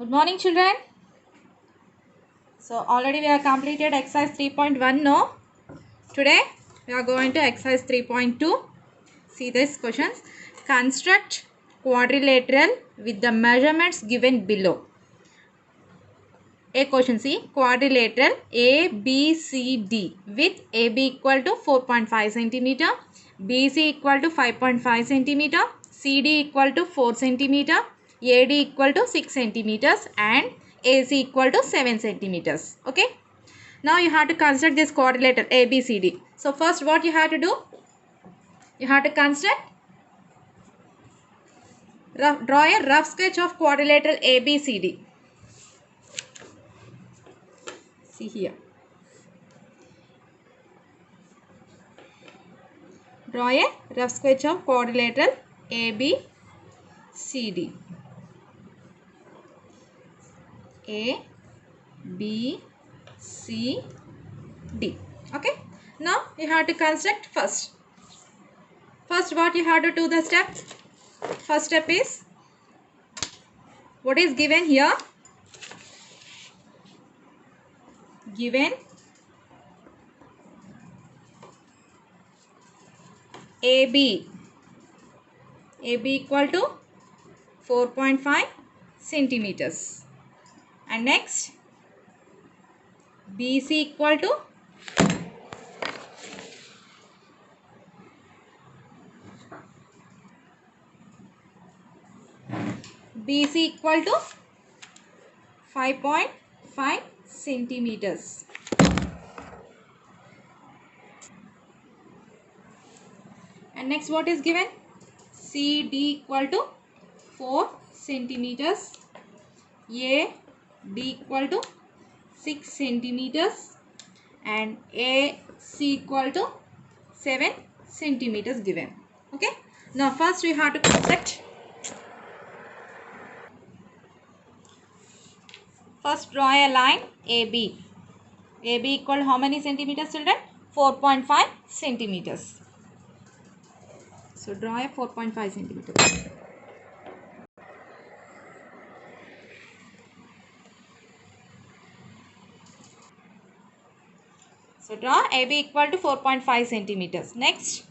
Good morning, children. So already we have completed exercise 3.1. No, today we are going to exercise 3.2. See this questions. Construct quadrilateral with the measurements given below. A question C, quadrilateral ABCD with AB equal to 4.5 centimeter, BC equal to 5.5 centimeter, CD equal to 4 centimeter, AD equal to 6 centimeters and AC equal to 7 centimeters. Okay. Now you have to construct this quadrilateral ABCD. So first what you have to do? You have to construct, draw a rough sketch of quadrilateral ABCD. See here. Draw a rough sketch of quadrilateral ABCD. A, B, C, D. Okay. Now you have to construct first. First what you have to do the steps? First step is, what is given here? Given AB. AB equal to 4.5 centimeters. And next BC equal to BC equal to 5.5 centimeters. And next what is given? CD equal to 4 centimeters. AD equal to 6 centimeters. And AC equal to 7 centimeters given. Okay. Now first we have to construct. First draw a line AB. AB equal to how many centimeters, children? 4.5 centimeters. So draw a 4.5 centimeters. So draw AB equal to 4.5 centimeters. Next,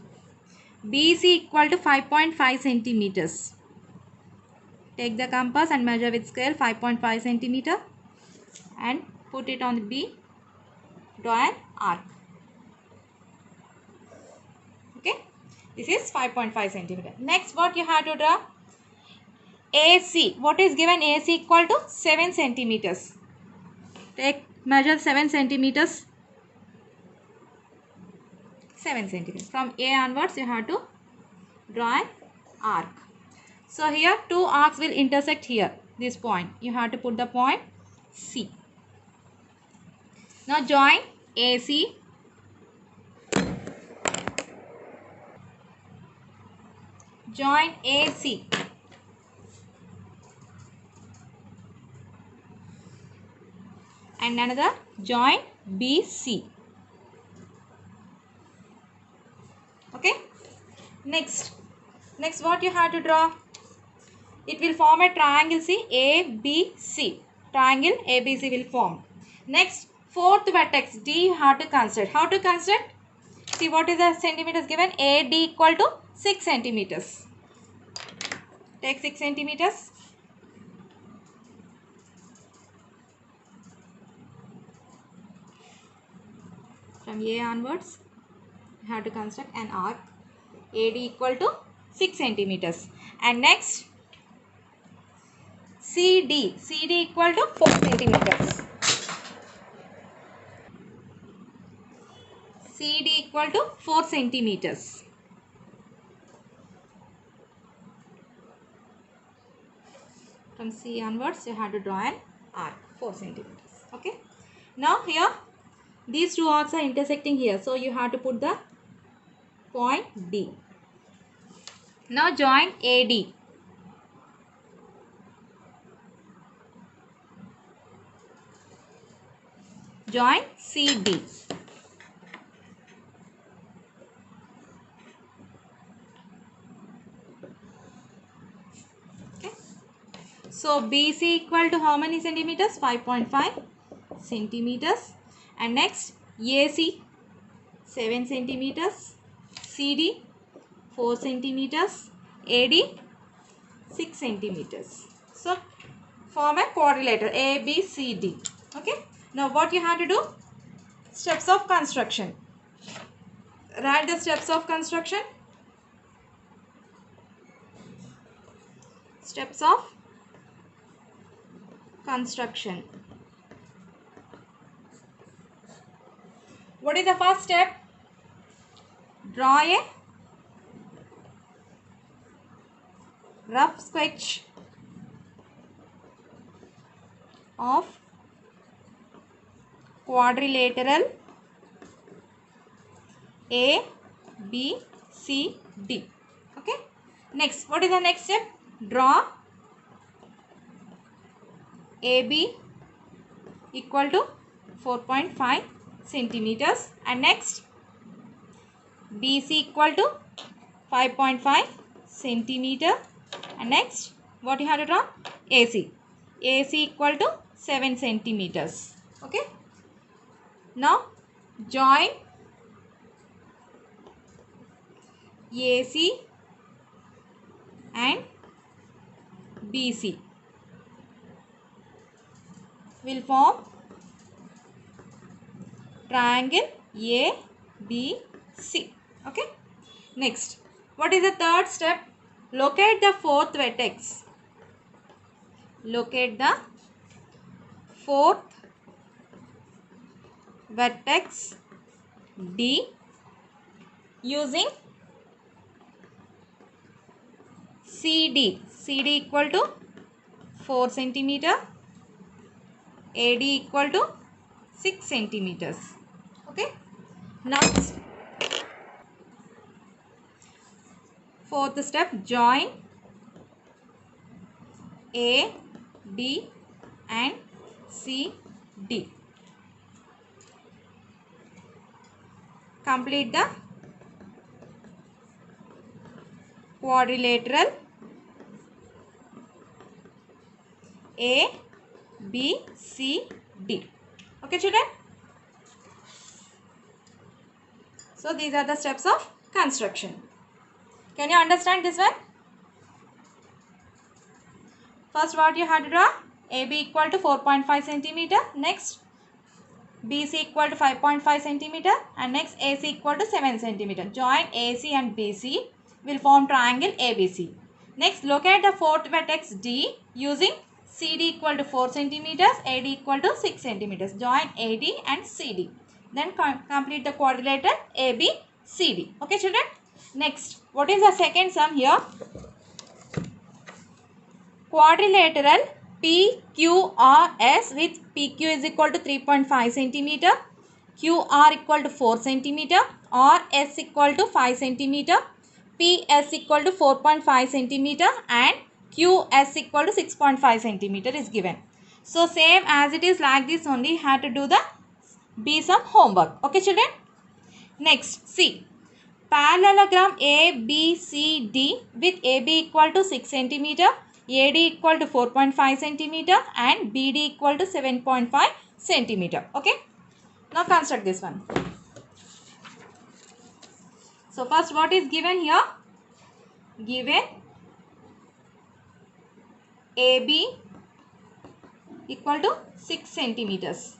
BC equal to 5.5 centimeters. Take the compass and measure with scale 5.5 centimeter and put it on the B. Draw an arc. Okay, this is 5.5 centimeter. Next, what you have to draw? AC. What is given? AC equal to 7 centimeters. Take measure 7 centimeters. 7 centimeters. From A onwards, you have to draw an arc. So here two arcs will intersect here. This point. You have to put the point C. Now join AC. Join AC. And another join BC. Okay. Next what you have to draw? It will form a triangle. See, ABC. Triangle ABC will form. Next, fourth vertex D you have to construct. How to construct? See, what is the centimeters given? AD equal to 6 centimeters. Take 6 centimeters. From A onwards, you have to construct an arc. AD equal to 6 centimeters. And next, CD equal to 4 centimeters. CD equal to 4 centimeters. From C onwards, you have to draw an arc 4 centimeters. Okay. Now here, these two arcs are intersecting here. So you have to put the point D. Now join AD. Join CD. Okay. So BC equal to how many centimeters? 5.5 centimeters. And next AC 7 centimeters, CD 4 centimeters, AD 6 centimeters. So form a quadrilateral ABCD. Okay. Now what you have to do? Steps of construction. Write the steps of construction. Steps of construction. What is the first step? Draw a rough sketch of quadrilateral A, B, C, D. Okay. Next, what is the next step? Draw AB equal to 4.5 centimeters, and next BC equal to 5.5 centimeter, and next what you have to draw? AC equal to 7 centimeters. Okay. Now join AC and BC will form triangle ABC. Okay. Next, what is the third step? Locate the fourth vertex. Locate the fourth vertex D using CD. CD equal to 4 centimeter. AD equal to 6 centimeters. Okay. Now fourth step, join A, D and C, D. Complete the quadrilateral A, B, C, D. Okay, children. So these are the steps of construction. Can you understand this one? First, what you have to draw? AB equal to 4.5 centimeter. Next, BC equal to 5.5 centimeter. And next, AC equal to 7 centimeter. Join AC and BC will form triangle ABC. Next, locate the fourth vertex D using CD equal to 4 centimeters, AD equal to 6 centimeters. Join AD and CD. Then complete the quadrilateral ABCD. Okay, children? Next, what is the second sum here? Quadrilateral PQRS with PQ is equal to 3.5 centimeter, QR equal to 4 centimeter, RS equal to 5 centimeter, PS equal to 4.5 centimeter and QS equal to 6.5 centimeter is given. So same as it is like this only, have to do the B sum homework. Okay, children? Next, C. Parallelogram ABCD with AB equal to 6 centimeter, AD equal to 4.5 centimeter and BD equal to 7.5 centimeter. Okay. Now construct this one. So first, what is given here? Given AB equal to 6 centimeters,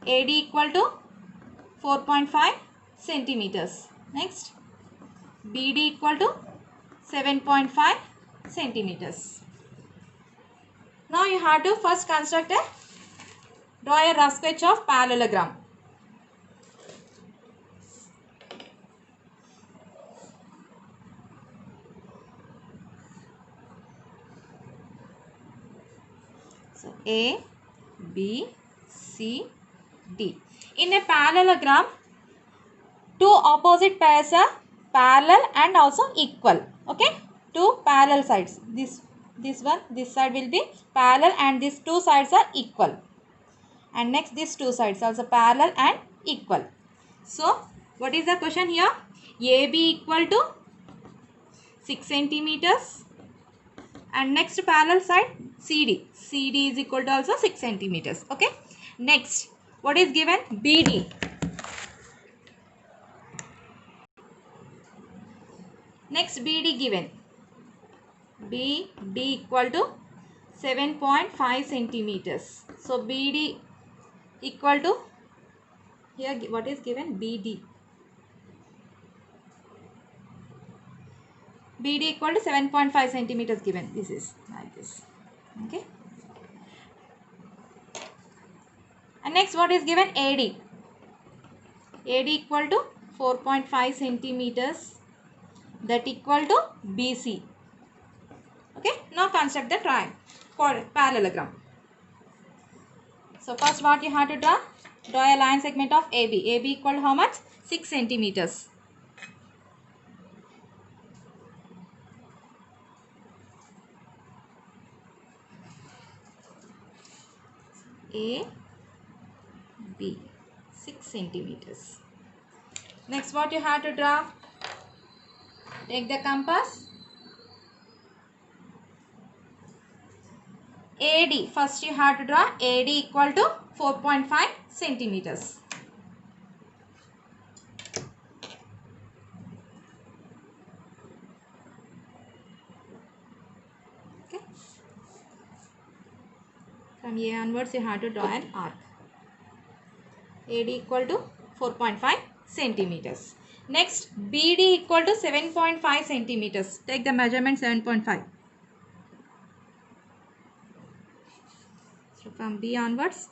AD equal to 4.5 centimeters. Next, BD equal to 7.5 centimeters. Now you have to first construct draw a rough sketch of parallelogram. So A, B, C, D. In a parallelogram, two opposite pairs are parallel and also equal. Okay, two parallel sides. This side will be parallel and these two sides are equal. And next, these two sides also parallel and equal. So what is the question here? AB equal to 6 centimeters And next parallel side CD. CD is equal to also 6 centimeters. Okay. Next, what is given? BD. Next, BD given. BD equal to 7.5 centimeters. So BD equal to, here what is given? BD. BD equal to 7.5 centimeters given. This is like this. Okay. And next, what is given? AD. AD equal to 4.5 centimeters. That equal to BC. Okay. Now construct the triangle for parallelogram. So first, what you have to draw? Draw a line segment of AB. AB equal to how much? 6 centimeters. A, B, 6 centimeters. Next, what you have to draw? Take the compass. AD. First, you have to draw AD equal to 4.5 centimeters. Okay. From here onwards, you have to draw an arc. AD equal to 4.5 centimeters. Next, BD equal to 7.5 centimeters. Take the measurement 7.5. So from B onwards,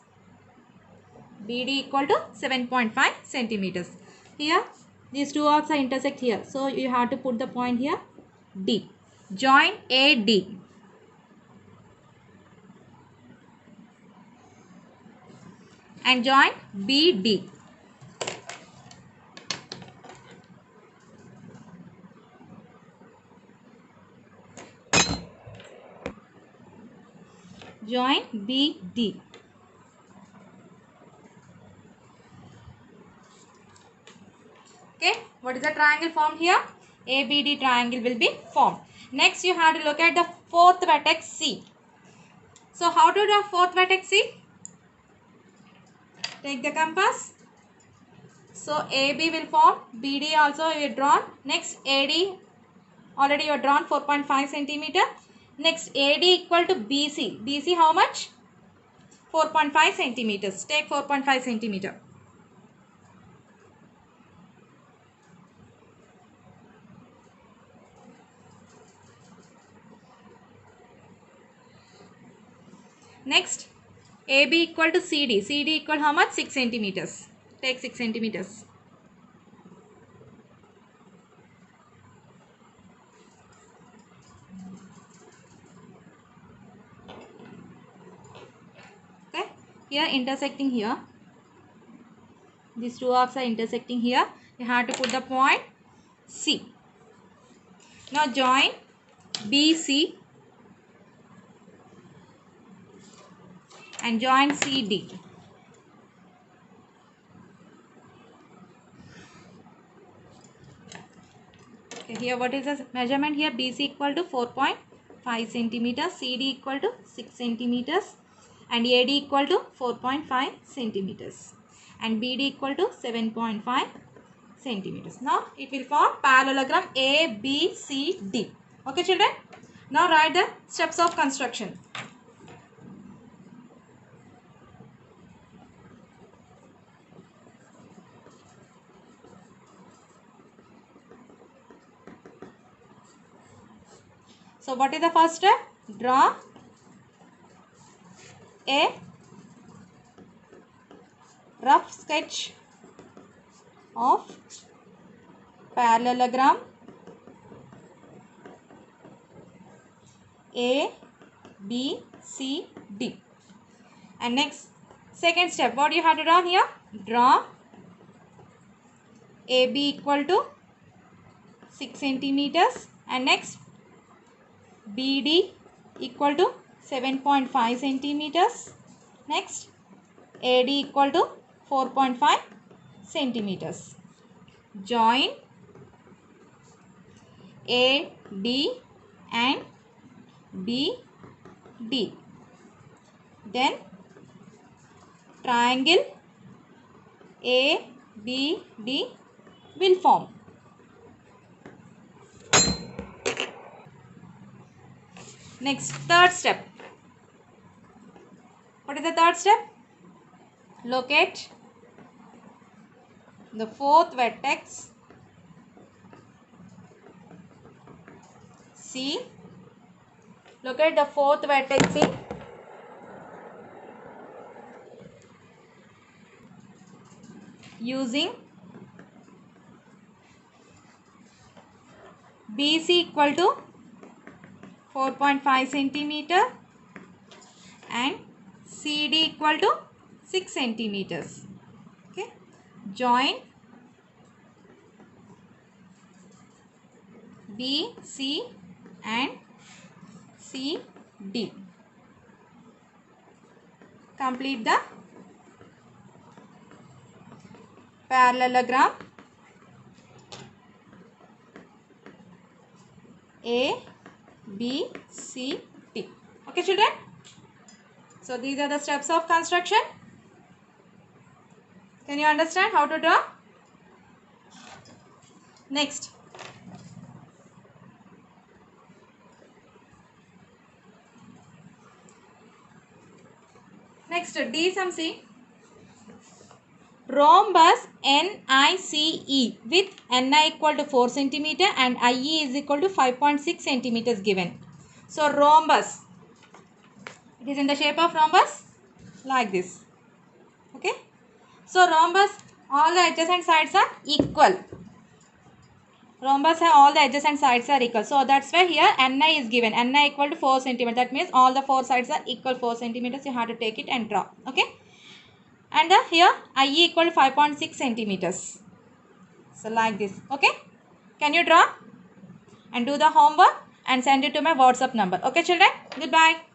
BD equal to 7.5 centimeters. Here, these two arcs are intersect here. So you have to put the point here, D. Join AD. And join BD. Join BD. Okay, what is the triangle formed here? ABD triangle will be formed. Next, you have to look at the fourth vertex C. So how to draw fourth vertex C? Take the compass. So AB will form, BD also you drawn. Next, AD already you have drawn 4.5 centimeter. Next, AD equal to BC. BC how much? 4.5 centimeters. Take 4.5 centimeter. Next, AB equal to CD. CD equal how much? 6 centimeters. Take 6 centimeters. Okay. Here intersecting here. These two arcs are intersecting here. You have to put the point C. Now join BC and join CD. Okay, here what is the measurement here? BC equal to 4.5 centimeters, CD equal to 6 centimeters and AD equal to 4.5 centimeters and BD equal to 7.5 centimeters. Now it will form parallelogram ABCD. Okay children? Now write the steps of construction. So what is the first step? Draw a rough sketch of parallelogram A, B, C, D. And next, second step, what you have to draw here? Draw AB equal to 6 centimeters and next BD equal to 7.5 centimeters. Next, AD equal to 4.5 centimeters. Join AD and BD. Then triangle ABD will form. Next, third step. What is the third step? Locate the fourth vertex C. Locate the fourth vertex C. Using BC equal to 4.5 centimeter and CD equal to 6 centimeters. Okay. Join BC and CD. Complete the parallelogram A, B, C, T. Okay, children? So, these are the steps of construction. Can you understand how to draw? Next. Next, D sum C. Rhombus NICE with NI equal to 4 centimeter and IE is equal to 5.6 centimeters given. So, rhombus. It is in the shape of rhombus like this. Okay. So, rhombus, all the adjacent sides are equal. Rhombus have all the adjacent sides are equal. So, that's why here NI is given. NI equal to 4 centimeters. That means all the four sides are equal 4 centimeters. You have to take it and draw. Okay. And here IE equal to 5.6 centimeters. So, like this. Okay. Can you draw? And do the homework and send it to my WhatsApp number. Okay, children. Goodbye.